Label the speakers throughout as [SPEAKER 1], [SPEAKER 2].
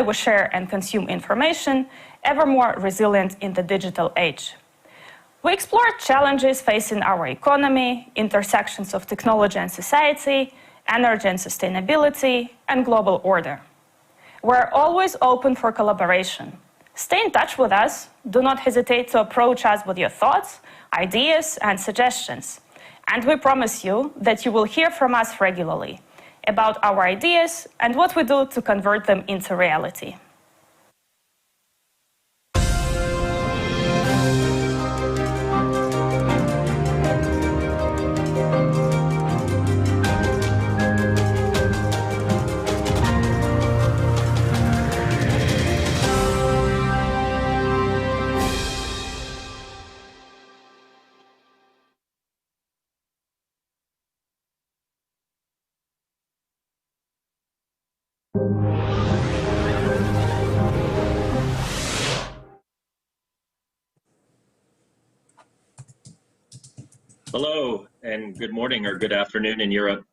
[SPEAKER 1] we share and consume information, ever more resilient in the digital age. We explored challenges facing our economy, intersections of technology and society, energy and sustainability, and global order. We're always open for collaboration. Stay in touch with us. Do not hesitate to approach us with your thoughts, ideas, and suggestions. And we promise you that you will hear from us regularly about our ideas and what we do to convert them into reality.
[SPEAKER 2] Hello, and good morning or good afternoon in Europe.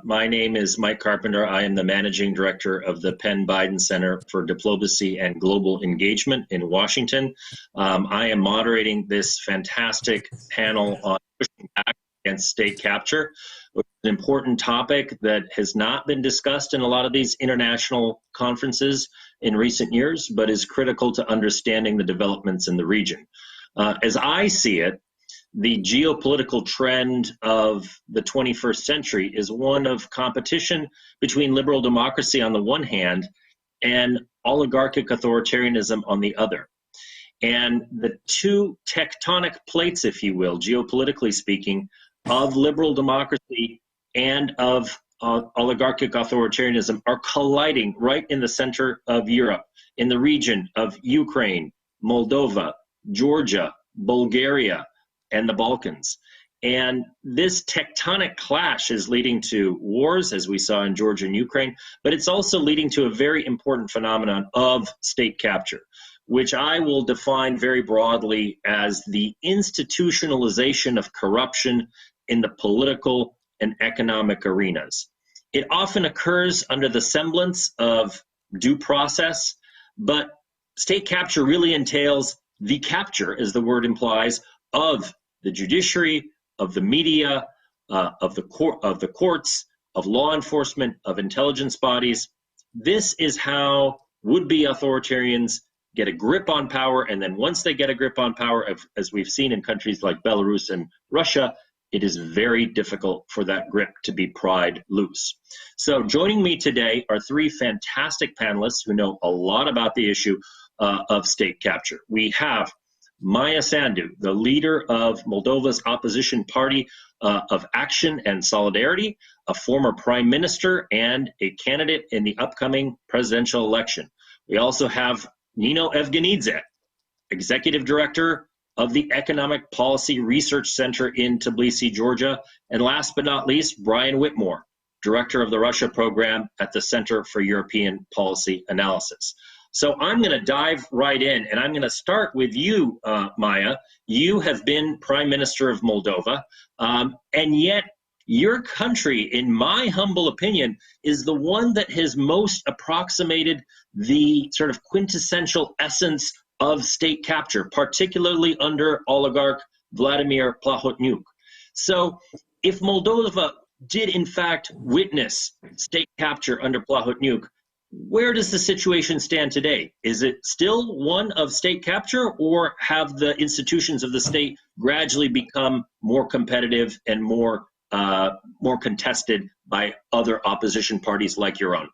[SPEAKER 2] My name is Mike Carpenter. I am the Managing Director of the Penn Biden Center for Diplomacy and Global Engagement in Washington. I am moderating this fantastic panel on pushing back against state capture, which is an important topic that has not been discussed in a lot of these international conferences in recent years, but is critical to understanding the developments in the region. As I see it, the geopolitical trend of the 21st century is one of competition between liberal democracy on the one hand and oligarchic authoritarianism on the other. And the two tectonic plates, if you will, geopolitically speaking, of liberal democracy and of oligarchic authoritarianism are colliding right in the center of Europe, in the region of Ukraine, Moldova, Georgia, Bulgaria, and the Balkans. And this tectonic clash is leading to wars, as we saw in Georgia and Ukraine, but it's also leading to a very important phenomenon of state capture, which I will define very broadly as the institutionalization of corruption in the political and economic arenas. It often occurs under the semblance of due process, but state capture really entails the capture, as the word implies, of the judiciary, of the media, of the courts, of law enforcement, of intelligence bodies. This is how would-be authoritarians get a grip on power, and then once they get a grip on power, as we've seen in countries like Belarus and Russia, it is very difficult for that grip to be pried loose. So joining me today are three fantastic panelists who know a lot about the issue of state capture. We have Maia Sandu, the leader of Moldova's opposition party of Action and Solidarity, a former prime minister and a candidate in the upcoming presidential election. We also have Nino Evgenidze, executive director of the Economic Policy Research Center in Tbilisi, Georgia. And last but not least, Brian Whitmore, director of the Russia program at the Center for European Policy Analysis. So I'm going to dive right in, and I'm going to start with you, Maia. You have been Prime Minister of Moldova, and yet your country, in my humble opinion, is the one that has most approximated the sort of quintessential essence of state capture, particularly under oligarch Vladimir Plahotniuc. So if Moldova did in fact witness state capture under Plahotniuc, where does the situation stand today? Is it still one of state capture, or have the institutions of the state gradually become more competitive and more contested by other opposition parties like your own?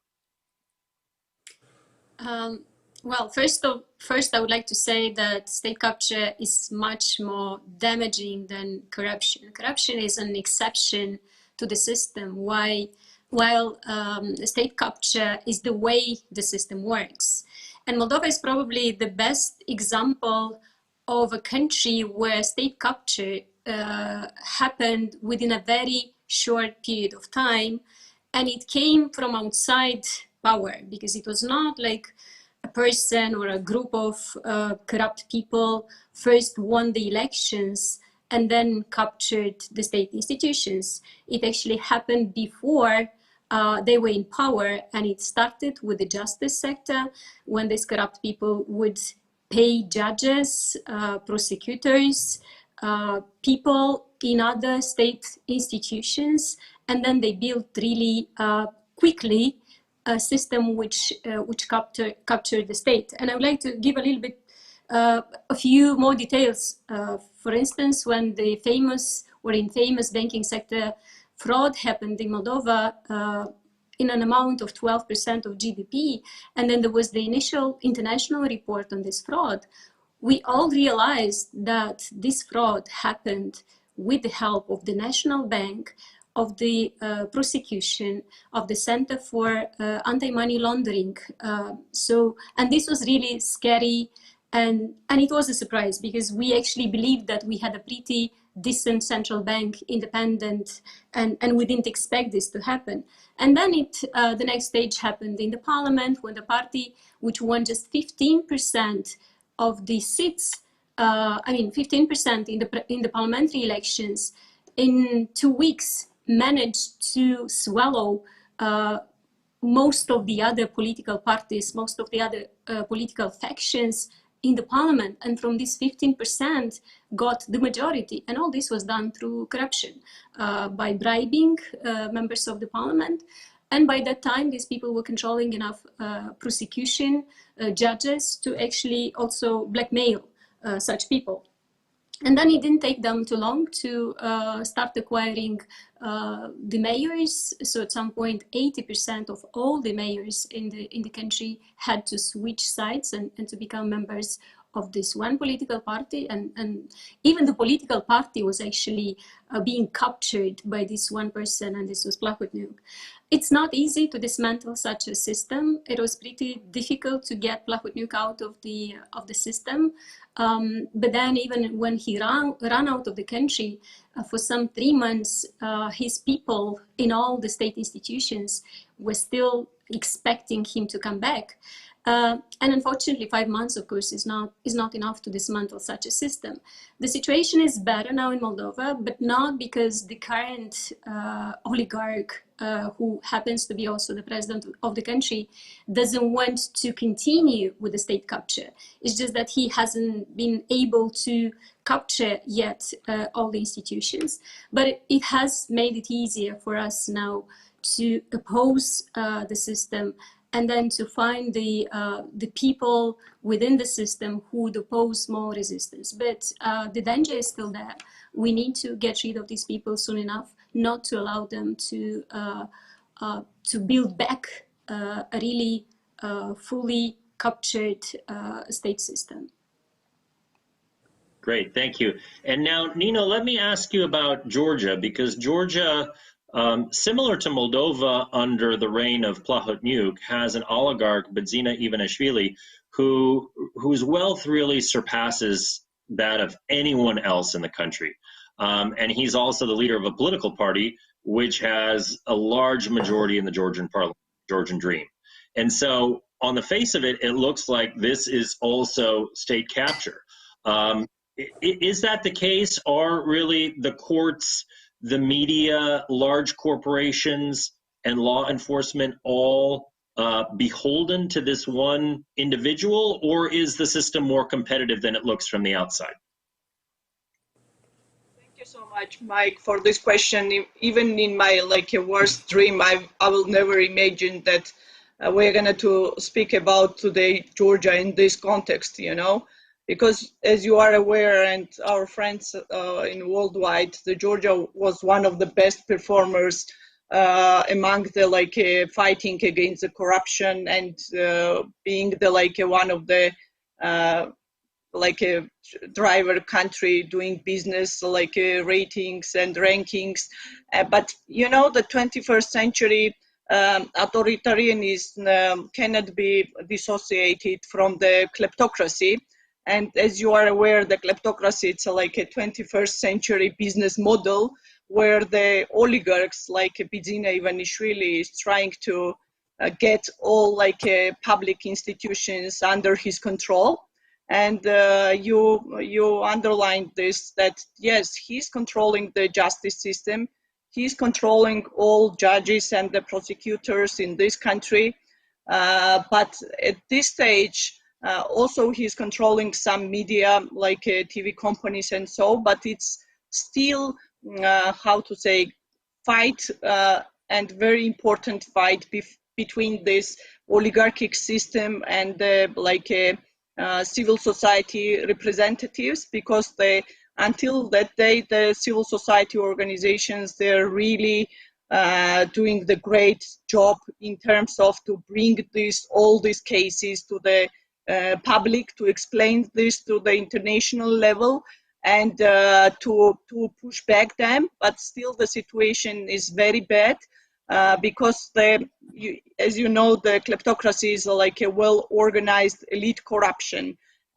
[SPEAKER 3] Well, first, I would like to say that state capture is much more damaging than corruption. Corruption is an exception to the system. While state capture is the way the system works. And Moldova is probably the best example of a country where state capture happened within a very short period of time, and it came from outside power, because it was not like a person or a group of corrupt people first won the elections and then captured the state institutions. It actually happened before they were in power, and it started with the justice sector when these corrupt people would pay judges, prosecutors, people in other state institutions, and then they built really quickly a system which captured the state. And I would like to give a little bit a few more details. For instance, when the famous or infamous banking sector fraud happened in Moldova in an amount of 12% of GDP, and then there was the initial international report on this fraud, we all realized that this fraud happened with the help of the National Bank, of the prosecution, of the Center for Anti-Money Laundering. And this was really scary, and it was a surprise because we actually believed that we had a pretty decent central bank, independent, and we didn't expect this to happen. And then the next stage happened in the parliament when the party, which won just 15% of the seats, 15% in the parliamentary elections, in 2 weeks managed to swallow most of the other political parties, most of the other political factions in the parliament, and from this 15% got the majority. And all this was done through corruption, by bribing members of the parliament. And by that time, these people were controlling enough prosecution judges to actually also blackmail such people. And then it didn't take them too long to start acquiring the mayors. So at some point, 80% of all the mayors in the country had to switch sides and to become members of this one political party. And even the political party was actually being captured by this one person, and this was Plahotniuc. It's not easy to dismantle such a system. It was pretty difficult to get Plahotniuc out of the system. But then even when he ran out of the country, for some 3 months, his people in all the state institutions were still expecting him to come back. And unfortunately, 5 months, of course, is not enough to dismantle such a system. The situation is better now in Moldova, but not because the current oligarch, who happens to be also the president of the country, doesn't want to continue with the state capture. It's just that he hasn't been able to capture yet all the institutions. But it has made it easier for us now to oppose the system, and then to find the people within the system who would oppose more resistance. But the danger is still there. We need to get rid of these people soon enough, not to allow them to build back a really fully captured state system.
[SPEAKER 2] Great, thank you. And now, Nino, let me ask you about Georgia, because Georgia, similar to Moldova under the reign of Plahotniuc, has an oligarch, Bidzina Ivanishvili, whose wealth really surpasses that of anyone else in the country. And he's also the leader of a political party which has a large majority in the Georgian parliament, Georgian Dream. And so on the face of it, it looks like this is also state capture. Is that the case? Are really the courts, the media, large corporations, and law enforcement all beholden to this one individual, or is the system more competitive than it looks from the outside?
[SPEAKER 4] Thank you so much, Mike, for this question. Even in my worst dream, I will never imagine that we're going to speak about today Georgia in this context, because as you are aware, and our friends in worldwide, the Georgia was one of the best performers among the fighting against the corruption, and being the one of the a driver country doing business, ratings and rankings. But the 21st century authoritarianism cannot be dissociated from the kleptocracy. And as you are aware, the kleptocracy, it's like a 21st century business model where the oligarchs like Bidzina Ivanishvili is trying to get all public institutions under his control. And you underlined this, that yes, he's controlling the justice system. he's controlling all judges and the prosecutors in this country. But at this stage, also he's controlling some media like TV companies and so, but it's still, how to say, fight and very important fight between this oligarchic system and civil society representatives, because until that day, the civil society organizations, they're really doing the great job in terms of to bring all these cases to the public, to explain this to the international level, and to push back them. But still the situation is very bad because as you know, the kleptocracy is like a well-organized elite corruption,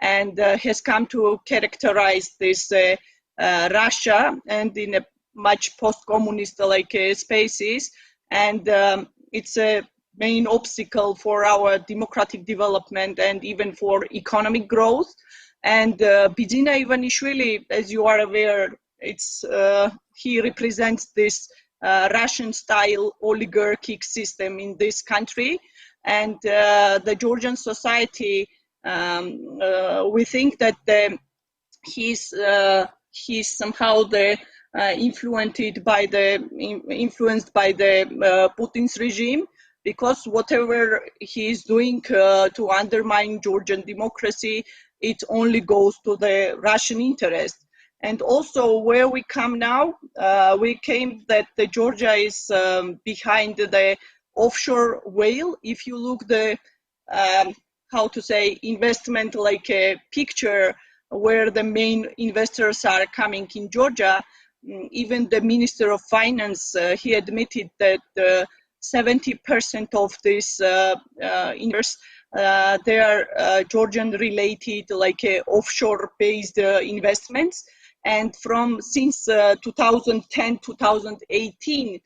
[SPEAKER 4] and has come to characterize this Russia, and in a much post-communist spaces, and it's a main obstacle for our democratic development and even for economic growth. And Bidzina Ivanishvili, as you are aware, he represents this Russian-style oligarchic system in this country, and the Georgian society, we think that he's somehow influenced by the Putin's regime, because whatever he is doing to undermine Georgian democracy, it only goes to the Russian interest. And also where we come now, we came that Georgia is behind the offshore whale. If you look the investment picture where the main investors are coming in Georgia, even the Minister of Finance, he admitted that 70% of these investors, they are Georgian related, offshore-based investments. And since 2010-2018,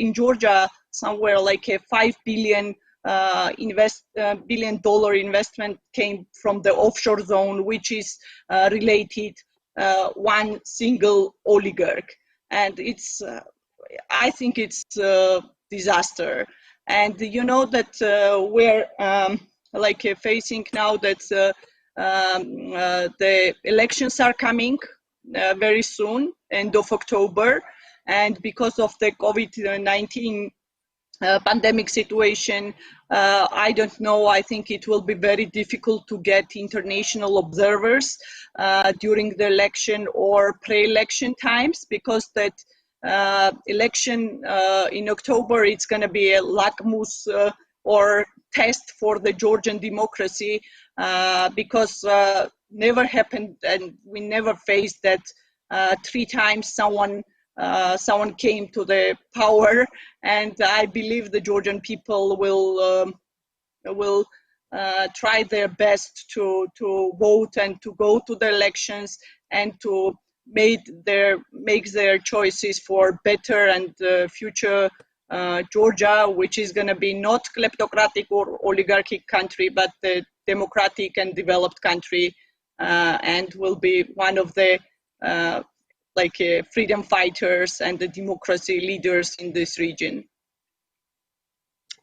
[SPEAKER 4] in Georgia, somewhere like a $5 billion billion investment came from the offshore zone, which is related one single oligarch. And I think it's a disaster. And you know that we're facing now that the elections are coming very soon, end of October, and because of the COVID-19 pandemic situation, I don't know, I think it will be very difficult to get international observers during the election or pre-election times, because that election in October, it's going to be a lakmus or test for the Georgian democracy, because never happened, and we never faced that 3 times someone came to the power. And I believe the Georgian people will try their best to vote and to go to the elections and to make their choices for better and future Georgia, which is going to be not kleptocratic or oligarchic country, but a democratic and developed country, and will be one of the freedom fighters and the democracy leaders in this region.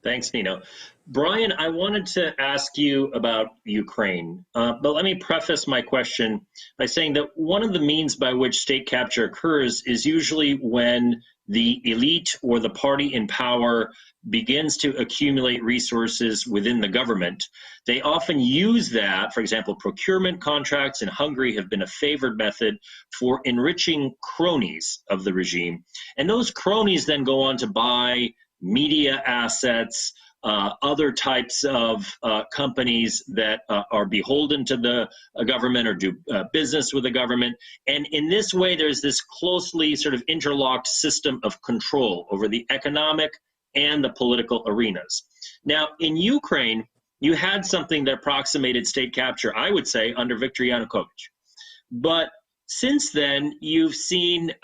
[SPEAKER 2] Thanks, Nino. Brian, I wanted to ask you about Ukraine, but let me preface my question by saying that one of the means by which state capture occurs is usually when the elite or the party in power begins to accumulate resources within the government. They often use that, for example, procurement contracts in Hungary have been a favored method for enriching cronies of the regime. And those cronies then go on to buy media assets, other types of companies that are beholden to the government or do business with the government. And in this way, there's this closely sort of interlocked system of control over the economic and the political arenas. Now, in Ukraine, you had something that approximated state capture, I would say, under Viktor Yanukovych. But since then, you've seen,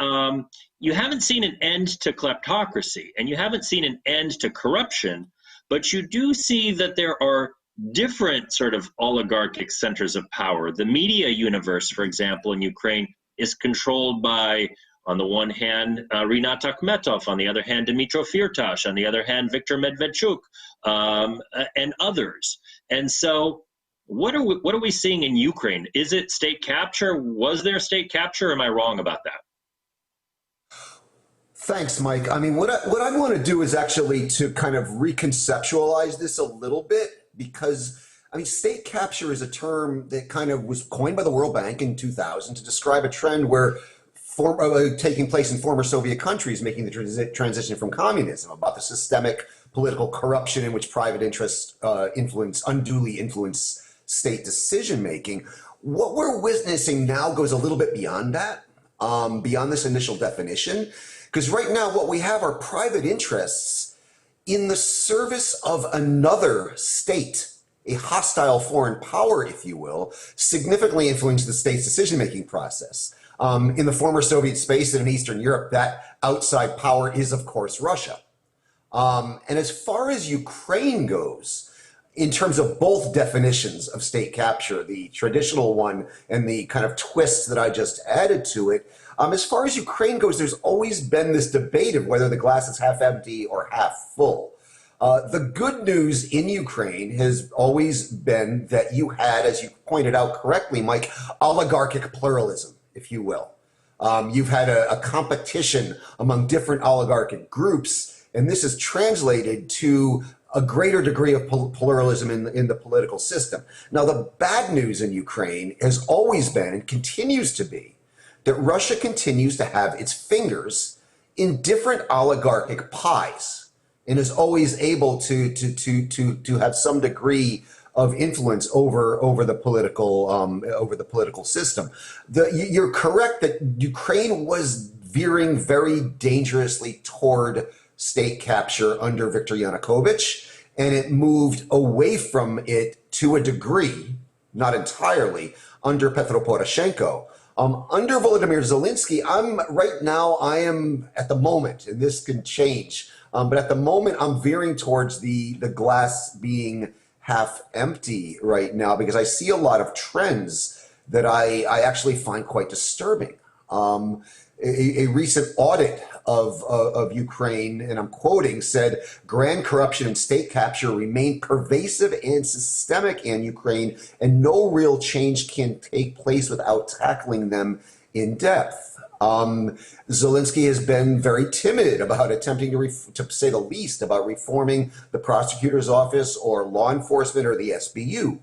[SPEAKER 2] you haven't seen an end to kleptocracy, and you haven't seen an end to corruption, but you do see that there are different sort of oligarchic centers of power. The media universe, for example, in Ukraine is controlled by On the one hand, Rinat Akhmetov. On the other hand, Dmytro Firtash. On the other hand, Viktor Medvedchuk, and others. And so, what are we seeing in Ukraine? Is it state capture? Was there state capture? Or am I wrong about that?
[SPEAKER 5] Thanks, Mike. I mean, what I want to do is actually to kind of reconceptualize this a little bit, because I mean, state capture is a term that kind of was coined by the World Bank in 2000 to describe a trend where taking place in former Soviet countries, making the transition from communism, about the systemic political corruption in which private interests unduly influence state decision making. What we're witnessing now goes a little bit beyond that, beyond this initial definition, because right now what we have are private interests in the service of another state, a hostile foreign power, if you will, significantly influence the state's decision-making process. In the former Soviet space and in Eastern Europe, that outside power is, of course, Russia. And as far as Ukraine goes, in terms of both definitions of state capture, the traditional one and the kind of twist that I just added to it, as far as Ukraine goes, there's always been this debate of whether the glass is half empty or half full. The good news in Ukraine has always been that you had, as you pointed out correctly, Mike, oligarchic pluralism, if you will. You've had a competition among different oligarchic groups, and this has translated to a greater degree of pluralism in the political system. Now, the bad news in Ukraine has always been and continues to be that Russia continues to have its fingers in different oligarchic pies and is always able to have some degree of influence over the political system. You're correct that Ukraine was veering very dangerously toward state capture under Viktor Yanukovych, and it moved away from it to a degree, not entirely, under Petro Poroshenko. Under Volodymyr Zelensky, I am at the moment, and this can change, but at the moment I'm veering towards the glass being half empty right now, because I see a lot of trends that I actually find quite disturbing. A recent audit of Ukraine, and I'm quoting, said grand corruption and state capture remain pervasive and systemic in Ukraine, and no real change can take place without tackling them in depth. Zelensky has been very timid about attempting to say the least, about reforming the prosecutor's office or law enforcement or the SBU.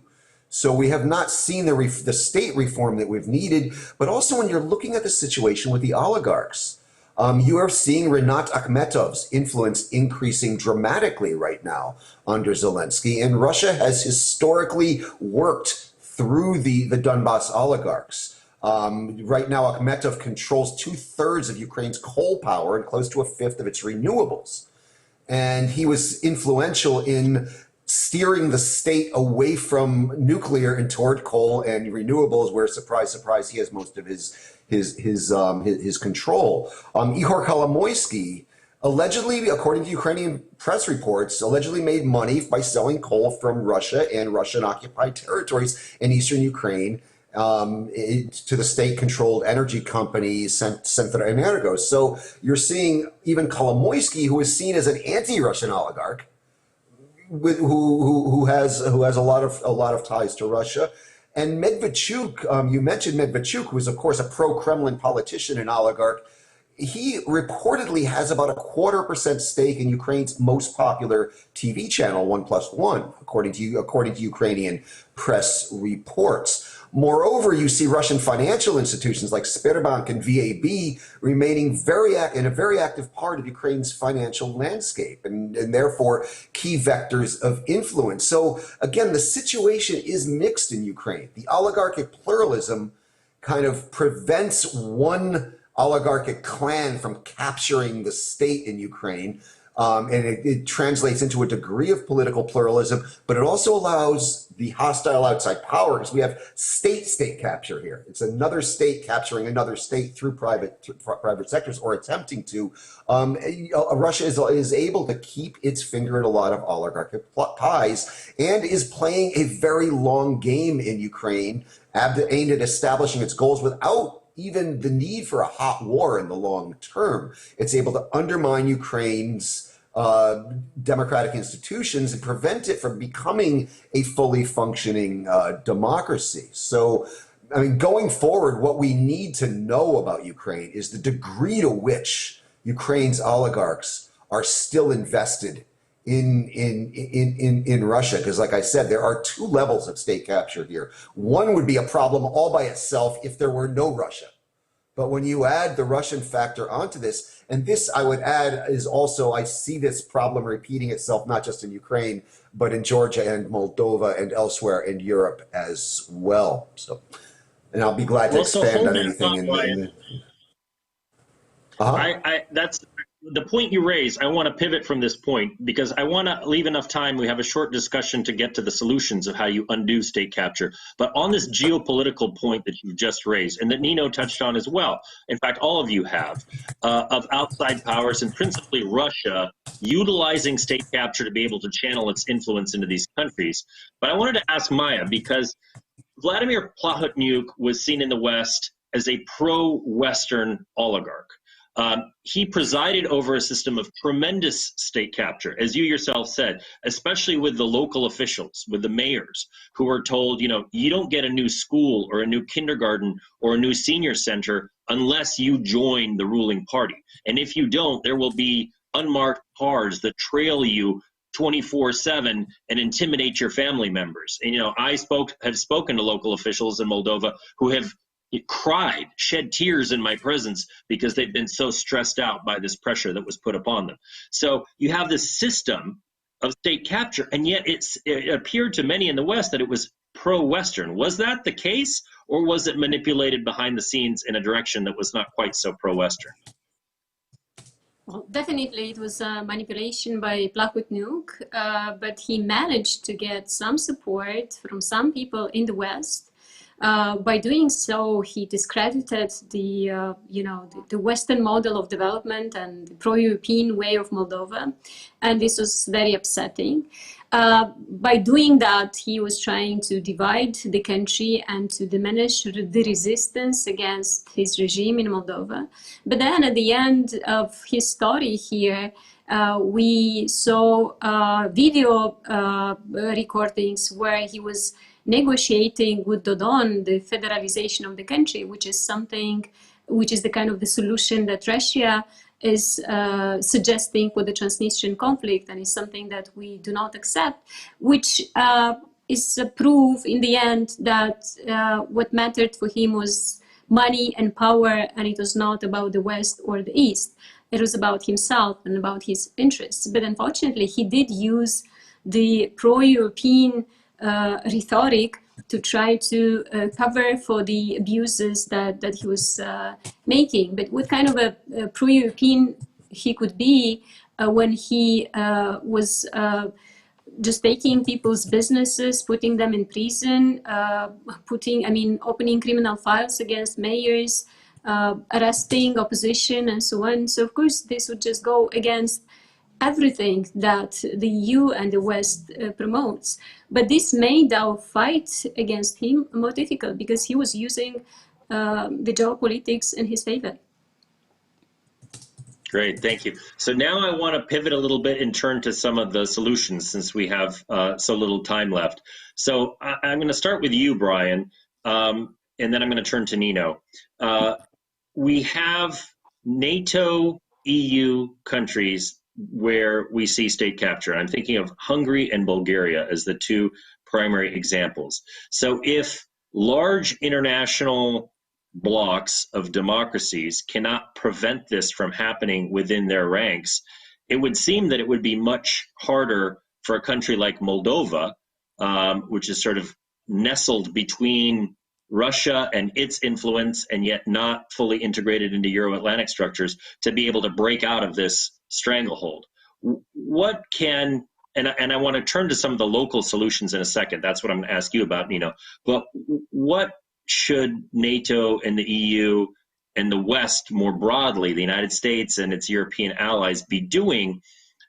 [SPEAKER 5] So we have not seen the state reform that we've needed. But also, when you're looking at the situation with the oligarchs, you are seeing Rinat Akhmetov's influence increasing dramatically right now under Zelensky. And Russia has historically worked through the Donbass oligarchs. Right now, Akhmetov controls 2/3 of Ukraine's coal power and close to 1/5 of its renewables. And he was influential in steering the state away from nuclear and toward coal and renewables, where, surprise, surprise, he has most of his control. Ihor Kolomoisky, allegedly, according to Ukrainian press reports, allegedly made money by selling coal from Russia and Russian-occupied territories in eastern Ukraine to the state-controlled energy company Centrenergo. So you're seeing even Kolomoisky, who is seen as an anti-Russian oligarch, who has a lot of ties to Russia, and Medvedchuk. You mentioned Medvedchuk, who is of course a pro-Kremlin politician and oligarch. He reportedly has about a 0.25% stake in Ukraine's most popular TV channel, 1+1, according to Ukrainian press reports. Moreover, you see Russian financial institutions like Sberbank and VAB remaining a very active part of Ukraine's financial landscape, and therefore key vectors of influence. So again, the situation is mixed in Ukraine. The oligarchic pluralism kind of prevents one oligarchic clan from capturing the state in Ukraine. And it translates into a degree of political pluralism, but it also allows the hostile outside power, because we have state capture here. It's another state capturing another state through private sectors, or attempting to. Russia is able to keep its finger in a lot of oligarchic pies, and is playing a very long game in Ukraine, aimed at establishing its goals without even the need for a hot war in the long term. It's able to undermine Ukraine's democratic institutions and prevent it from becoming a fully functioning democracy. So, I mean, going forward, what we need to know about Ukraine is the degree to which Ukraine's oligarchs are still invested in Russia. Because like I said, there are two levels of state capture here. One would be a problem all by itself if there were no Russia. But when you add the Russian factor onto this, and this I would add is also, I see this problem repeating itself, not just in Ukraine, but in Georgia and Moldova and elsewhere in Europe as well. So, and I'll be glad to expand on anything in the
[SPEAKER 2] That's the point you raise. I want to pivot from this point because I want to leave enough time. We have a short discussion to get to the solutions of how you undo state capture. But on this geopolitical point that you've just raised and that Nino touched on as well, in fact, all of you have, of outside powers and principally Russia utilizing state capture to be able to channel its influence into these countries. But I wanted to ask Maia, because Vladimir Plahotniuc was seen in the West as a pro-Western oligarch. He presided over a system of tremendous state capture, as you yourself said, especially with the local officials, with the mayors, who were told, you know, you don't get a new school or a new kindergarten or a new senior center unless you join the ruling party. And if you don't, there will be unmarked cars that trail you 24/7 and intimidate your family members. And, you know, I have spoken to local officials in Moldova who have cried, shed tears in my presence because they've been so stressed out by this pressure that was put upon them. So you have this system of state capture, and yet it appeared to many in the West that it was pro-Western. Was that the case, or was it manipulated behind the scenes in a direction that was not quite so pro-Western?
[SPEAKER 3] Well, definitely it was a manipulation by Plahotniuc, but he managed to get some support from some people in the West. By doing so, he discredited the Western model of development and the pro-European way of Moldova, and this was very upsetting. By doing that, he was trying to divide the country and to diminish the resistance against his regime in Moldova. But then at the end of his story here, we saw video recordings where he was negotiating with Dodon the federalization of the country, which is the kind of the solution that Russia is suggesting for the Transnistrian conflict, and is something that we do not accept, which is a proof in the end that what mattered for him was money and power, and it was not about the West or the East. It was about himself and about his interests. But unfortunately, he did use the pro-European rhetoric to try to cover for the abuses that he was making. But what kind of a pro-European he could be when he was just taking people's businesses, putting them in prison, opening criminal files against mayors, arresting opposition and so on. So of course this would just go against everything that the EU and the West promotes. But this made our fight against him more difficult because he was using the geopolitics in his favor.
[SPEAKER 2] Great, thank you. So now I want to pivot a little bit and turn to some of the solutions since we have so little time left. So I'm going to start with you, Brian, and then I'm going to turn to Nino. We have NATO, EU countries where we see state capture. I'm thinking of Hungary and Bulgaria as the two primary examples. So if large international blocks of democracies cannot prevent this from happening within their ranks, it would seem that it would be much harder for a country like Moldova, which is sort of nestled between Russia and its influence and yet not fully integrated into Euro-Atlantic structures, to be able to break out of this stranglehold. What can, and I want to turn to some of the local solutions in a second, that's what I'm going to ask you about, Nino, but what should NATO and the EU and the West more broadly, the United States and its European allies, be doing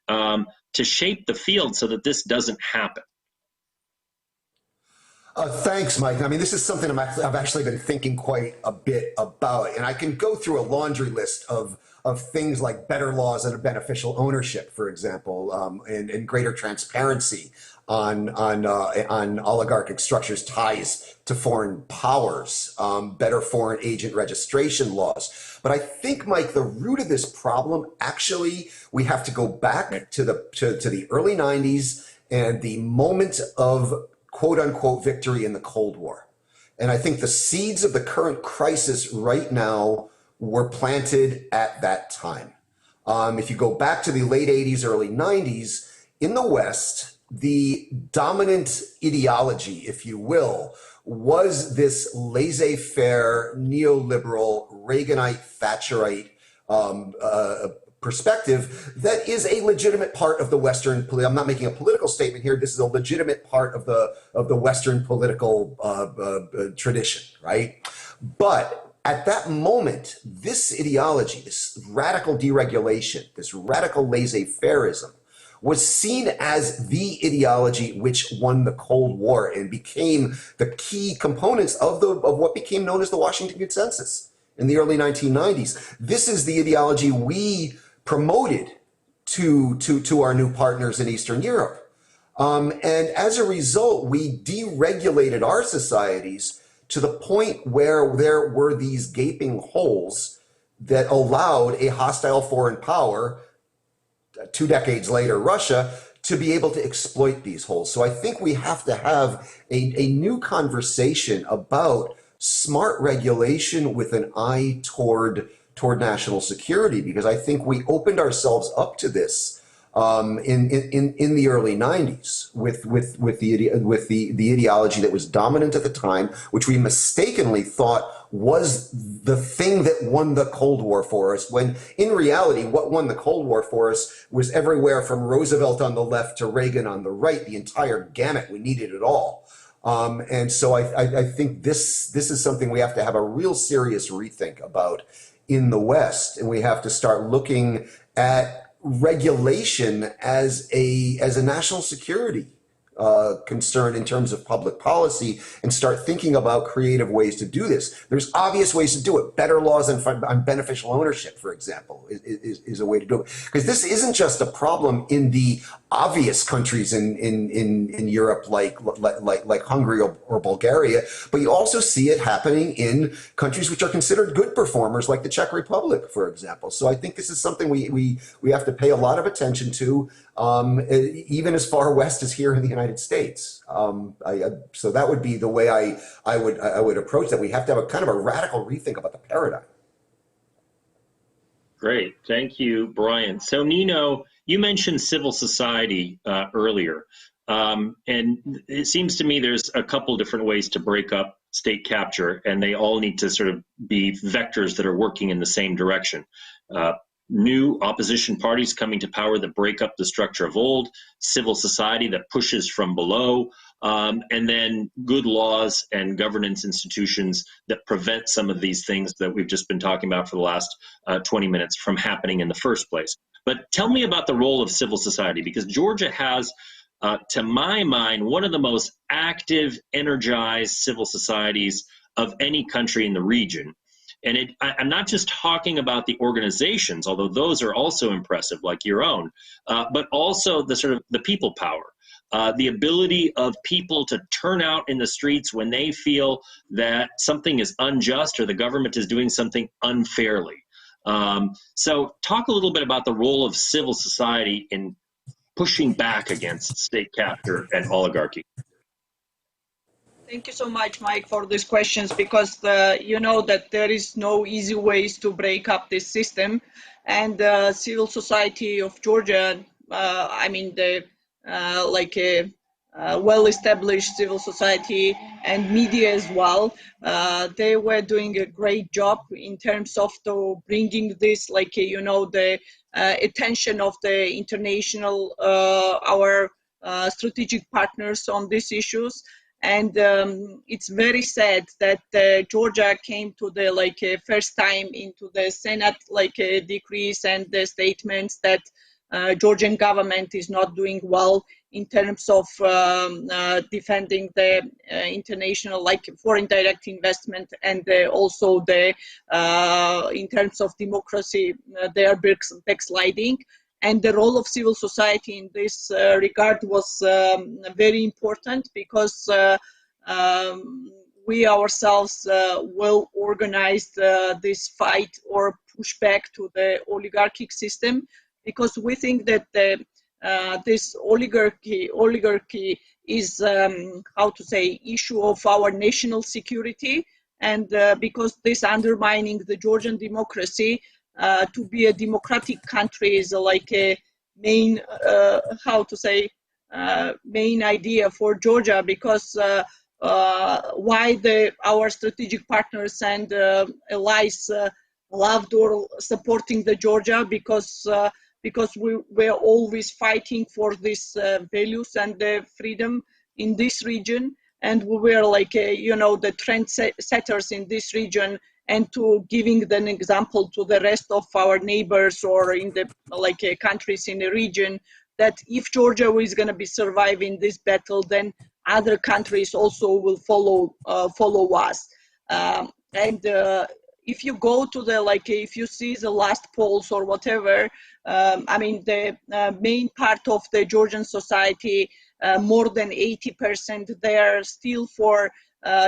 [SPEAKER 2] to shape the field so that this doesn't happen?
[SPEAKER 5] Thanks, Mike. I mean, this is something I've actually been thinking quite a bit about, and I can go through a laundry list of things like better laws and beneficial ownership, for example, and greater transparency on oligarchic structures' ties to foreign powers, better foreign agent registration laws. But I think, Mike, the root of this problem, actually, we have to go back to the early 90s and the moment of quote unquote victory in the Cold War. And I think the seeds of the current crisis right now were planted at that time. If you go back to the late 80s, early 90s, in the West, the dominant ideology, if you will, was this laissez-faire, neoliberal, Reaganite, Thatcherite perspective that is a legitimate part of the Western. I'm not making a political statement here. This is a legitimate part of the Western political tradition, right? But at that moment, this ideology, this radical deregulation, this radical laissez-faireism, was seen as the ideology which won the Cold War and became the key components of what became known as the Washington Consensus in the early 1990s. This is the ideology we promoted to our new partners in Eastern Europe. And as a result, we deregulated our societies to the point where there were these gaping holes that allowed a hostile foreign power, 2 decades later, Russia, to be able to exploit these holes. So I think we have to have a new conversation about smart regulation with an eye toward national security, because I think we opened ourselves up to this in the early 90s with the ideology that was dominant at the time, which we mistakenly thought was the thing that won the Cold War for us, when in reality what won the Cold War for us was everywhere from Roosevelt on the left to Reagan on the right, the entire gamut. We needed it all. And so I think this is something we have to have a real serious rethink about in the West, and we have to start looking at regulation as a national security concern in terms of public policy, and start thinking about creative ways to do this. There's obvious ways to do it. Better laws on beneficial ownership, for example, is a way to do it. Because this isn't just a problem in the obvious countries in Europe like Hungary or Bulgaria, but you also see it happening in countries which are considered good performers, like the Czech Republic, for example. So I think this is something we have to pay a lot of attention to, even as far west as here in the United States. So that would be the way I would approach that. We have to have a kind of a radical rethink about the paradigm.
[SPEAKER 2] Great, thank you, Brian. So Nino, you mentioned civil society earlier, and it seems to me there's a couple different ways to break up state capture, and they all need to sort of be vectors that are working in the same direction. New opposition parties coming to power that break up the structure of old, civil society that pushes from below, and then good laws and governance institutions that prevent some of these things that we've just been talking about for the last 20 minutes from happening in the first place. But tell me about the role of civil society, because Georgia has, to my mind, one of the most active, energized civil societies of any country in the region. And I'm not just talking about the organizations, although those are also impressive, like your own, but also the sort of the people power, the ability of people to turn out in the streets when they feel that something is unjust or the government is doing something unfairly. So talk a little bit about the role of civil society in pushing back against state capture and oligarchy.
[SPEAKER 4] Thank you so much, Mike, for these questions, because you know that there is no easy ways to break up this system. And civil society of Georgia, I mean, the like a well-established civil society and media as well, they were doing a great job in terms of bringing this, like, you know, the attention of the international, our strategic partners on these issues. And it's very sad that Georgia came to the first time into the Senate decrees and the statements that Georgian government is not doing well in terms of defending the international, like foreign direct investment, and also the in terms of democracy, they are backsliding. And the role of civil society in this regard was very important, because we ourselves well organized this fight or pushback to the oligarchic system, because we think that this oligarchy is how to say, issue of our national security, and because this undermining the Georgian democracy to be a democratic country is like a main how to say main idea for Georgia, because why our strategic partners and allies loved or supporting the Georgia, because we were always fighting for these values and the freedom in this region, and we were like you know, the trendsetters in this region, and to giving an example to the rest of our neighbors or in the like countries in the region, that if Georgia is going to be surviving this battle, then other countries also will follow us. And if you go to the, like, if you see the last polls or whatever, I mean, the main part of the Georgian society, more than 80%, they are still for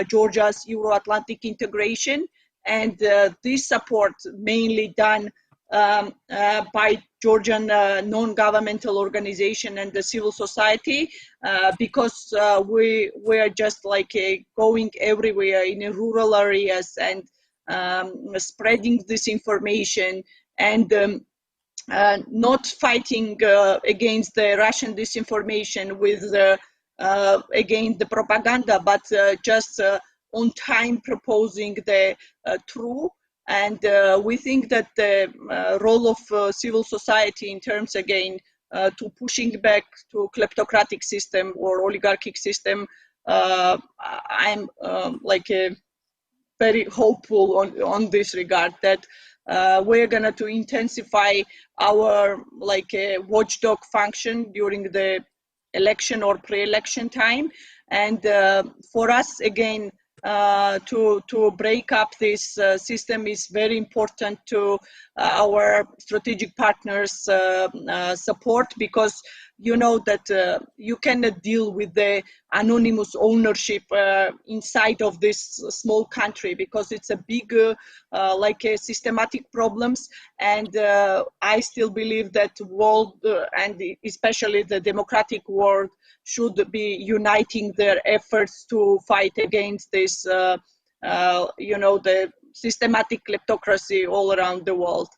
[SPEAKER 4] Georgia's Euro-Atlantic integration. And this support mainly done by Georgian non-governmental organization and the civil society, because we are just like going everywhere in rural areas and spreading this information, and not fighting against the Russian disinformation with against the propaganda, but just on time proposing the true. And we think that the role of civil society in terms, again, to pushing back to kleptocratic system or oligarchic system, I'm like very hopeful on this regard, that we're gonna to intensify our like watchdog function during the election or pre-election time. And for us, again, to break up this system is very important to our strategic partners' support, because you know that you cannot deal with the anonymous ownership inside of this small country, because it's a big like systematic problems. And I still believe that world and especially the democratic world should be uniting their efforts to fight against this you know, the systematic kleptocracy all around the world.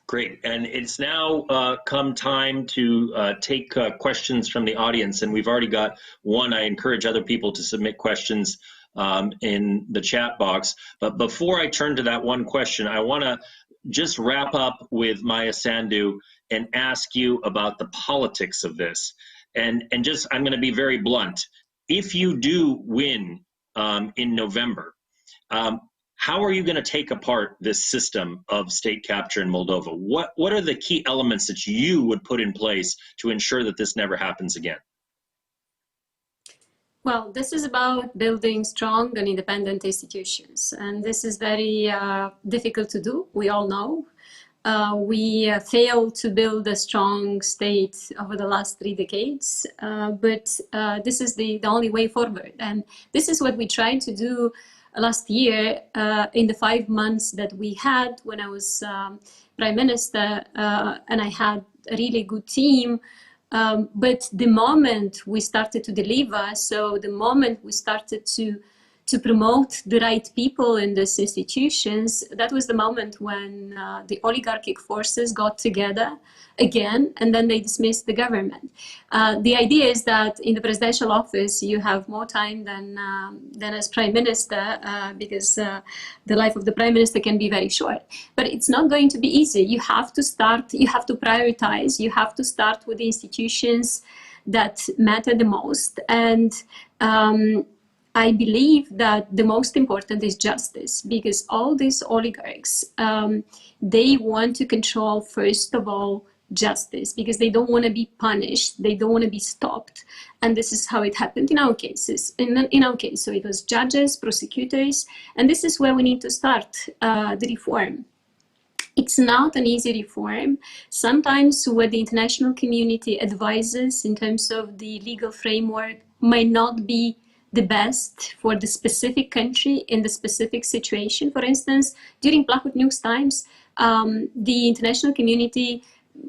[SPEAKER 2] Great. And it's now come time to take questions from the audience. And we've already got one. I encourage other people to submit questions in the chat box. But before I turn to that one question, I want to just wrap up with Maia Sandu and ask you about the politics of this. And just, I'm going to be very blunt. If you do win in November, how are you going to take apart this system of state capture in Moldova? What are the key elements that you would put in place to ensure that this never happens again?
[SPEAKER 3] Well, this is about building strong and independent institutions, and this is very difficult to do. We all know. We failed to build a strong state over the last 3 decades, but this is the only way forward. And this is what we tried to do last year in the 5 months that we had when I was Prime Minister, and I had a really good team. But the moment we started to deliver, so the moment we started to promote the right people in these institutions, that was the moment when the oligarchic forces got together again, and then they dismissed the government. The idea is that in the presidential office, you have more time than as prime minister, because the life of the prime minister can be very short. But it's not going to be easy. You have to start, you have to prioritize, you have to start with the institutions that matter the most. And I believe that the most important is justice, because all these oligarchs, they want to control, first of all, justice because they don't want to be punished, they don't want to be stopped. And this is how it happened in our cases. In our case, so it was judges, prosecutors, and this is where we need to start the reform. It's not an easy reform. Sometimes what the international community advises in terms of the legal framework might not be the best for the specific country in the specific situation. For instance, during Plahotniuk's times, the international community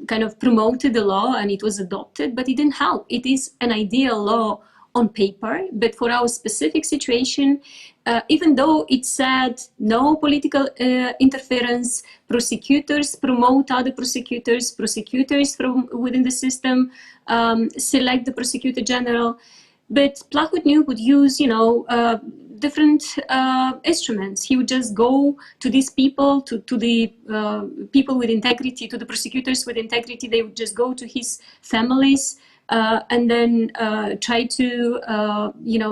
[SPEAKER 3] kind of promoted the law and it was adopted, but it didn't help. It is an ideal law on paper, but for our specific situation, even though it said no political interference, prosecutors promote other prosecutors, prosecutors from within the system select the prosecutor general, but Plahotniuk would use, different instruments. He would just go to these people, to the people with integrity, to the prosecutors with integrity. They would just go to his families and then try to,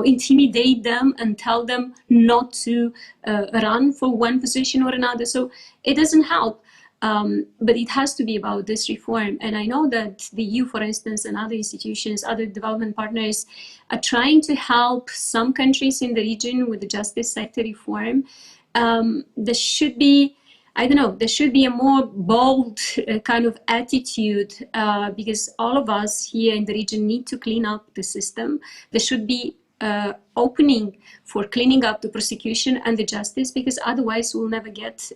[SPEAKER 3] intimidate them and tell them not to run for one position or another. So it doesn't help. But it has to be about this reform. And I know that the EU, for instance, and other institutions, other development partners are trying to help some countries in the region with the justice sector reform. There should be, there should be a more bold kind of attitude because all of us here in the region need to clean up the system. There should be opening for cleaning up the prosecution and the justice, because otherwise we'll never get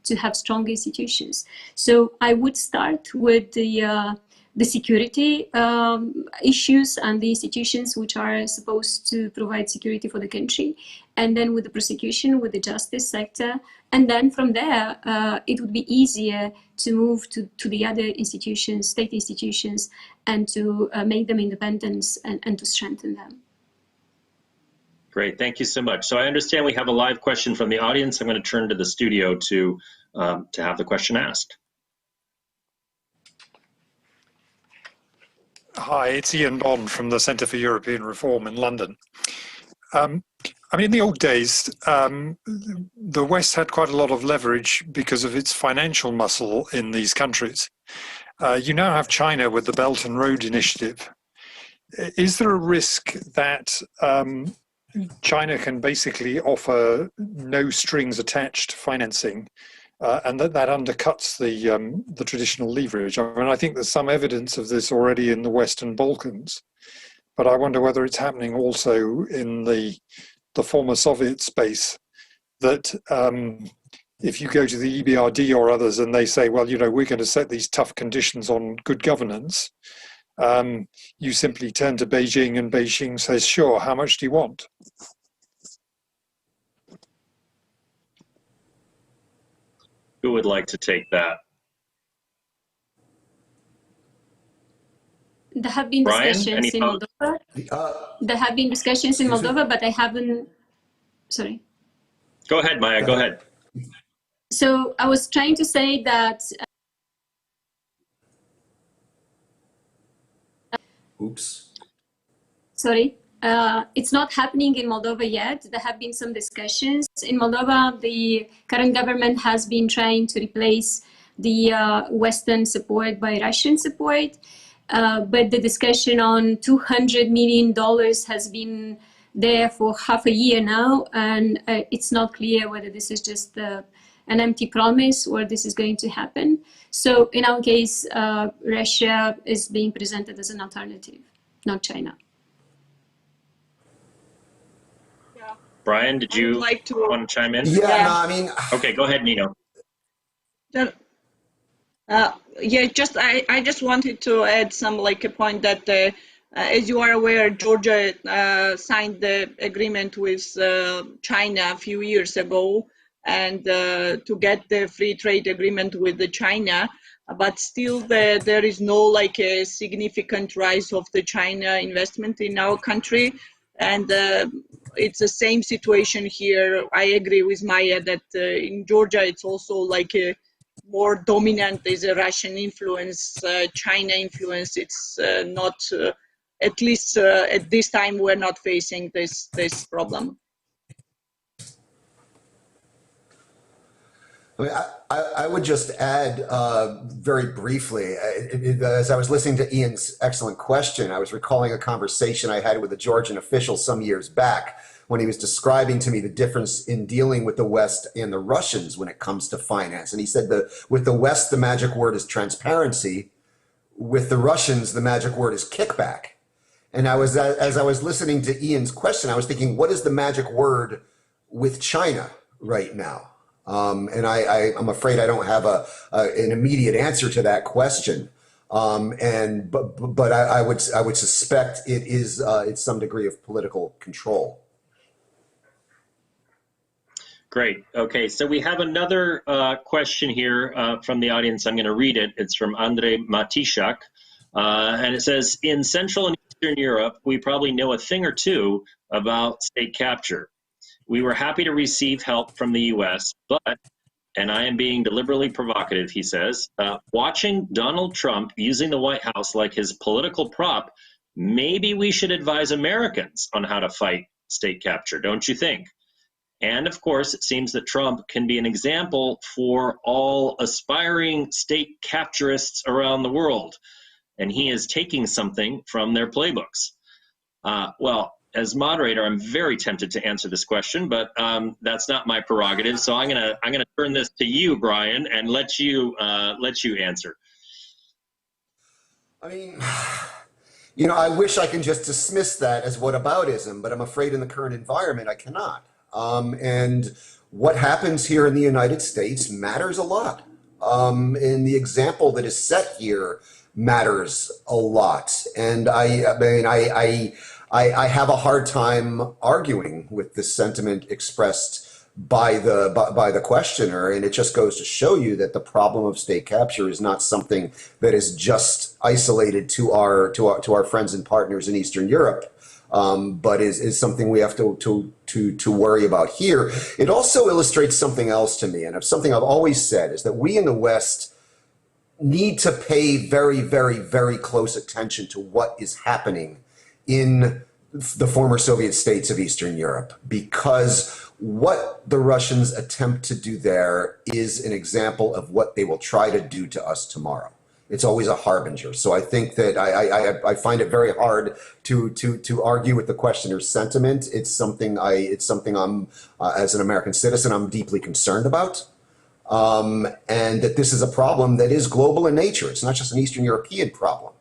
[SPEAKER 3] to have strong institutions. So I would start with the security issues and the institutions which are supposed to provide security for the country, and then with the prosecution, with the justice sector, and then from there it would be easier to move to the other institutions, state institutions, and to make them independent and to strengthen them.
[SPEAKER 2] Great, thank you so much. So I understand we have a live question from the audience. I'm going to turn to the studio to have the question asked.
[SPEAKER 6] Hi, it's Ian Bond from the Centre for European Reform in London. In the old days, the West had quite a lot of leverage because of its financial muscle in these countries. You now have China with the Belt and Road Initiative. Is there a risk that China can basically offer no strings attached financing, and that undercuts the traditional leverage? I think there's some evidence of this already in the Western Balkans, but I wonder whether it's happening also in the former Soviet space, that if you go to the EBRD or others and they say, well, we're going to set these tough conditions on good governance, you simply turn to Beijing and Beijing says, sure, how much do you want?
[SPEAKER 2] Who would like to take that?
[SPEAKER 3] There have been discussions in Moldova. There have been discussions in Moldova, but I haven't, sorry.
[SPEAKER 2] Go ahead, Maia, go ahead.
[SPEAKER 3] So I was trying to say that
[SPEAKER 5] Oops.
[SPEAKER 3] Sorry, it's not happening in Moldova yet. There have been some discussions. In Moldova, the current government has been trying to replace the Western support by Russian support. But the discussion on $200 million has been there for half a year now, and it's not clear whether this is just an empty promise or this is going to happen. So in our case, Russia is being presented as an alternative, not China.
[SPEAKER 4] Yeah.
[SPEAKER 2] Brian, did you want to chime in?
[SPEAKER 5] Yeah.
[SPEAKER 2] Okay, go ahead, Nino.
[SPEAKER 4] I just wanted to add some a point that as you are aware, Georgia signed the agreement with China a few years ago, and to get the free trade agreement with China, but still there is no a significant rise of the China investment in our country, and it's the same situation here. I agree with Maia that in Georgia it's also a more dominant is a Russian influence, China influence. It's not, at least at this time, we're not facing this problem.
[SPEAKER 5] I mean, I would just add very briefly, as I was listening to Ian's excellent question, I was recalling a conversation I had with a Georgian official some years back when he was describing to me the difference in dealing with the West and the Russians when it comes to finance. And he said that with the West, the magic word is transparency. With the Russians, the magic word is kickback. And as I was listening to Ian's question, I was thinking, what is the magic word with China right now? And I'm afraid I don't have an immediate answer to that question. But I would suspect it is it's some degree of political control.
[SPEAKER 2] Great. Okay, so we have another question here from the audience. I'm going to read it. It's from Andrei Matishak, and it says, in Central and Eastern Europe, we probably know a thing or two about state capture. We were happy to receive help from the U.S., but, and I am being deliberately provocative, he says, watching Donald Trump using the White House like his political prop, maybe we should advise Americans on how to fight state capture, don't you think? And of course, it seems that Trump can be an example for all aspiring state capturists around the world. And he is taking something from their playbooks. Well, as moderator, I'm very tempted to answer this question, but that's not my prerogative. So I'm gonna turn this to you, Brian, and let you answer.
[SPEAKER 5] I mean, you know, I wish I can just dismiss that as whataboutism, but I'm afraid in the current environment I cannot. And what happens here in the United States matters a lot. And the example that is set here matters a lot. And I have a hard time arguing with the sentiment expressed by the questioner, and it just goes to show you that the problem of state capture is not something that is just isolated to our friends and partners in Eastern Europe. But is something we have to worry about here. It also illustrates something else to me, and something I've always said is that we in the West need to pay very, very, very close attention to what is happening in the former Soviet states of Eastern Europe, because what the Russians attempt to do there is an example of what they will try to do to us tomorrow. It's always a harbinger. So I think that I find it very hard to argue with the questioner's sentiment. It's something I'm as an American citizen I'm deeply concerned about, and that this is a problem that is global in nature. It's not just an Eastern European problem.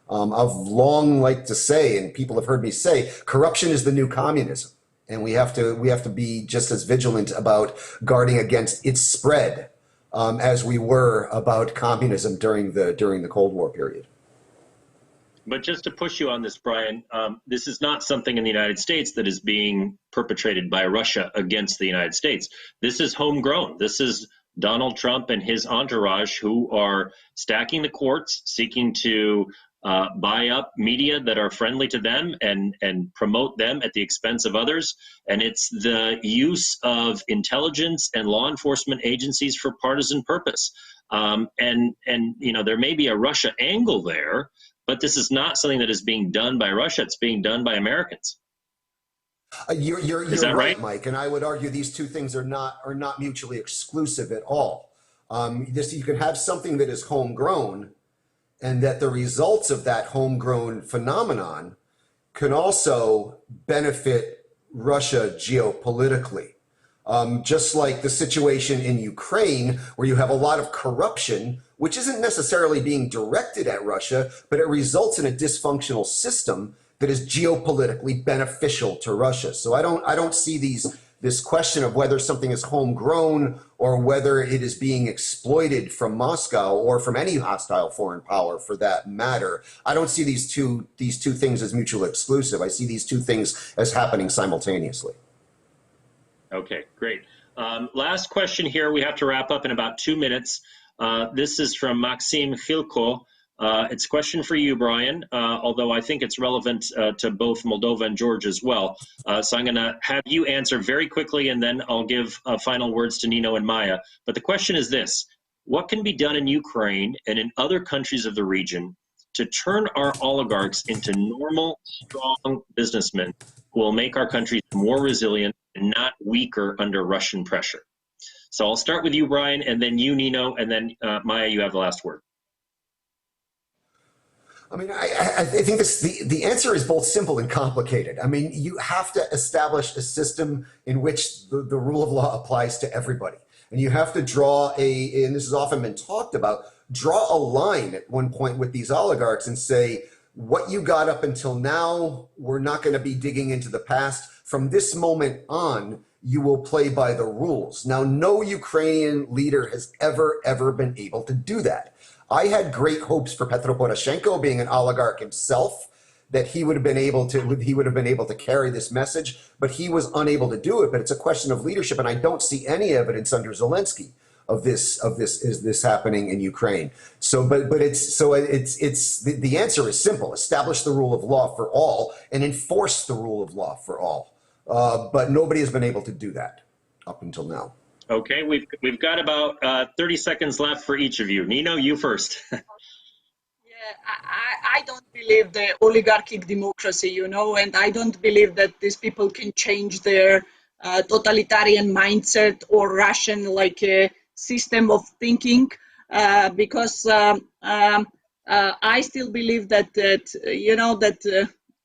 [SPEAKER 5] I've long liked to say, and people have heard me say, corruption is the new communism, and we have to be just as vigilant about guarding against its spread as we were about communism during the Cold War period.
[SPEAKER 2] But just to push you on this, Brian, this is not something in the United States that is being perpetrated by Russia against the United States. This is homegrown. This is Donald Trump and his entourage who are stacking the courts, seeking to buy up media that are friendly to them and promote them at the expense of others. And it's the use of intelligence and law enforcement agencies for partisan purpose. And you know, there may be a Russia angle there, but this is not something that is being done by Russia. It's being done by Americans.
[SPEAKER 5] You're
[SPEAKER 2] Is that
[SPEAKER 5] right,
[SPEAKER 2] right,
[SPEAKER 5] Mike, and I would argue these two things are not mutually exclusive at all. You can have something that is homegrown, and that the results of that homegrown phenomenon can also benefit Russia geopolitically. Just like the situation in Ukraine, where you have a lot of corruption, which isn't necessarily being directed at Russia, but it results in a dysfunctional system that is geopolitically beneficial to Russia. So I don't see this question of whether something is homegrown or whether it is being exploited from Moscow or from any hostile foreign power for that matter. I don't see these two things as mutually exclusive. I see these two things as happening simultaneously.
[SPEAKER 2] Okay, great. Last question here. We have to wrap up in about 2 minutes. This is from Maxim Khilko. It's a question for you, Brian, although I think it's relevant to both Moldova and Georgia as well. So I'm going to have you answer very quickly, and then I'll give final words to Nino and Maia. But the question is this: what can be done in Ukraine and in other countries of the region to turn our oligarchs into normal, strong businessmen who will make our countries more resilient and not weaker under Russian pressure? So I'll start with you, Brian, and then you, Nino, and then Maia, you have the last word.
[SPEAKER 5] I mean, I think the answer is both simple and complicated. I mean, you have to establish a system in which the rule of law applies to everybody. And you have to draw and this has often been talked about, draw a line at one point with these oligarchs and say, what you got up until now, we're not going to be digging into the past. From this moment on, you will play by the rules. Now, no Ukrainian leader has ever been able to do that. I had great hopes for Petro Poroshenko, being an oligarch himself, that he would have been able to carry this message, but he was unable to do it. But it's a question of leadership, and I don't see any evidence under Zelensky of this happening in Ukraine. So, the answer is simple: establish the rule of law for all and enforce the rule of law for all. But nobody has been able to do that up until now.
[SPEAKER 2] Okay, we've got about 30 seconds left for each of you. Nino, you first.
[SPEAKER 4] I don't believe the oligarchic democracy, and I don't believe that these people can change their totalitarian mindset or Russian system of thinking, because I still believe that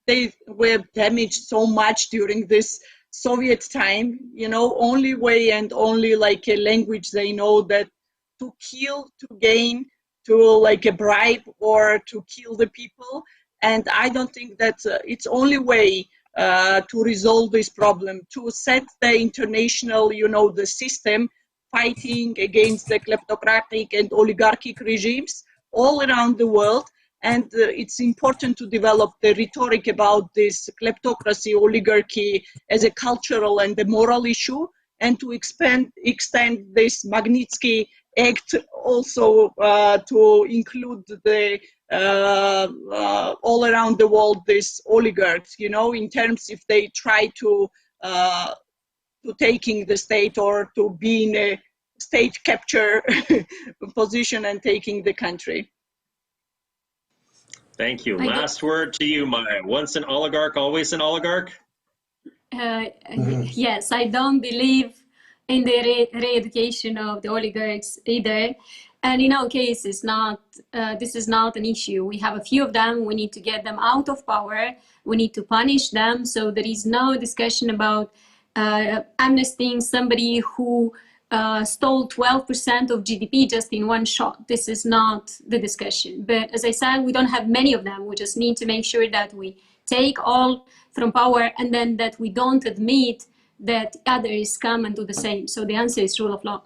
[SPEAKER 4] they were damaged so much during this Soviet time, only way and only a language they know, that to kill, to gain, to a bribe or to kill the people. And I don't think that it's only way to resolve this problem, to set the international, the system fighting against the kleptocratic and oligarchic regimes all around the world. And it's important to develop the rhetoric about this kleptocracy, oligarchy as a cultural and a moral issue, and to extend this Magnitsky Act also to include the all around the world these oligarchs, in terms if they try to taking the state or to be in a state capture position and taking the country.
[SPEAKER 2] Thank you. Last word to you, Maia. Once an oligarch, always an oligarch?
[SPEAKER 3] Yes, I don't believe in the re-education of the oligarchs either. And in our case, this is not an issue. We have a few of them. We need to get them out of power. We need to punish them. So there is no discussion about amnestying somebody who stole 12% of GDP just in one shot. This is not the discussion. But as I said, we don't have many of them. We just need to make sure that we take all from power, and then that we don't admit that others come and do the same. So the answer is rule of law.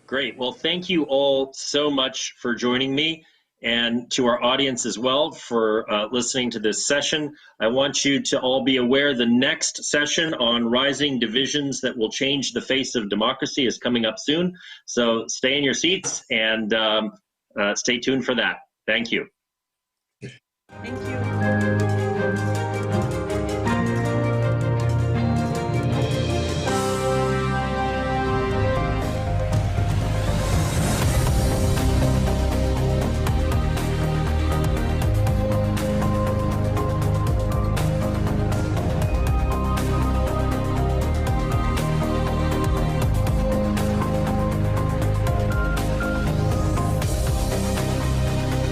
[SPEAKER 2] Great. Well, thank you all so much for joining me, and to our audience as well for listening to this session. I want you to all be aware the next session on rising divisions that will change the face of democracy is coming up soon. So stay in your seats and stay tuned for that. Thank you.
[SPEAKER 4] Thank you.